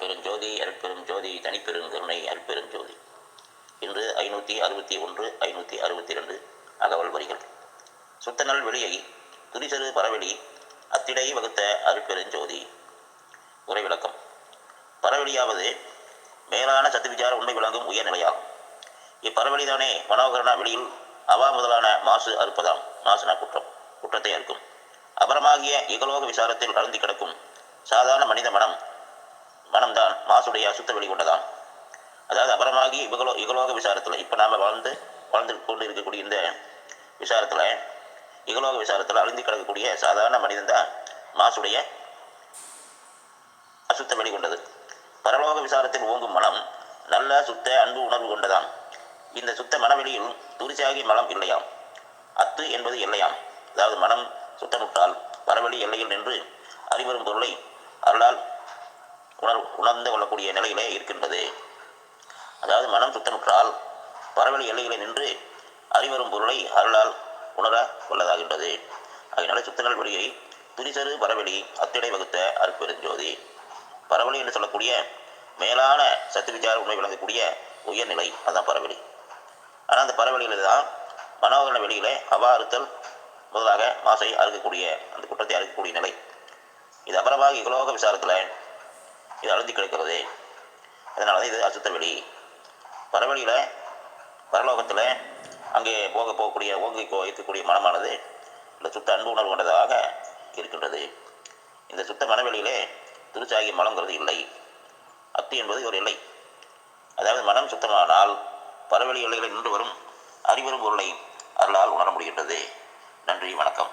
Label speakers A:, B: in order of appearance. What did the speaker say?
A: அருட்பெருஞ்சோதி அருட்பெருஞ்சோதி தனிப்பெருங்கருணை அருட்பெருஞ்சோதி. இன்று 561 562 அகவல் வரிகள். சுத்தநல் வெளியை துரிசரு பரவெளி அத்திடை வகுத்த அருட்பெருஞ்சோதி. உரை விளக்கம். பரவெளியாவது மேலான சத்துவிச்சார உண்மை விளங்கும் உயர்நிலையாகும். இப்பரவெளிதானே மனோகரண வெளியில் அவா முதலான மாசு அறுப்பதாம். மாசுனா குற்றம், குற்றத்தை அறுக்கும். அபரமாகிய இகலோக விசாரத்தில் அழுந்தி கிடக்கும் சாதாரண மனித மனம்தான் மாசுடைய அசுத்த வெளிக்கொண்டதான். அதாவது அபரமாகி இகலோக விசாரத்தில், இப்போ நாம் வாழ்ந்து கொண்டு இருக்கக்கூடிய இந்த விசாரத்தில், இகலோக விசாரத்தில் அழுந்தி கிடக்கக்கூடிய சாதாரண மனிதன் தான் மாசுடைய அசுத்த வெளிக்கொண்டது. பரலோக விசாரத்தில் ஓங்கும் மனம் நல்ல சுத்த அன்பு உணர்வு கொண்டதான். இந்த சுத்த மனவெளியில் துரிசாகி மலம் இல்லையாம். அத்து என்பது எல்லையாம். அதாவது மனம் சுத்தமுற்றால் பரவெளி எல்லையில் நின்று அறிவரும் பொருளை அருளால் உணர்ந்து கொள்ளக்கூடிய நிலையிலே இருக்கின்றது. அதாவது மனம் சுத்தமுற்றால் பரவெளி எல்லைகளை நின்று அறிவரும் பொருளை அருளால் உணர கொள்ளதாகின்றது. அதனால சுத்தநல் வெளியை துரிசரு பரவெளி அத்திடை வகுத்த அருட்பெருஞ்சோதி. பரவெளி என்று சொல்லக்கூடிய மேலான சத்து விசார உண்மை விளங்கக்கூடிய உயர்நிலை, அதுதான் பரவெளி. ஆனால் அந்த பரவெளியில தான் மனோகரண வெளியிலே அவா அறுத்தல் முதலாக மாசை அறுக்கக்கூடிய, அந்த குற்றத்தை அறுக்கக்கூடிய நிலை. இது அபரமாக இகலோக விசாரத்தில் இது அழுந்தி கிடக்கிறது. அதனால தான் இது அசுத்த வெளி. பரவெளியில் பரலோகத்தில் அங்கே போகக்கூடிய இருக்கக்கூடிய மனமானது இந்த சுத்த அன்பு உணர்வு கொண்டதாக இருக்கின்றது. இந்த சுத்த மனவெளியிலே திருச்சாகிய மலங்கிறது இல்லை. அத்து என்பது ஒரு எல்லை. அதாவது மனம் சுத்தமானால் பரவெளி எல்லைகளில் நின்று வரும் அறிவரும் பொருளை அருளால் உணர முடிகின்றது. நன்றி, வணக்கம்.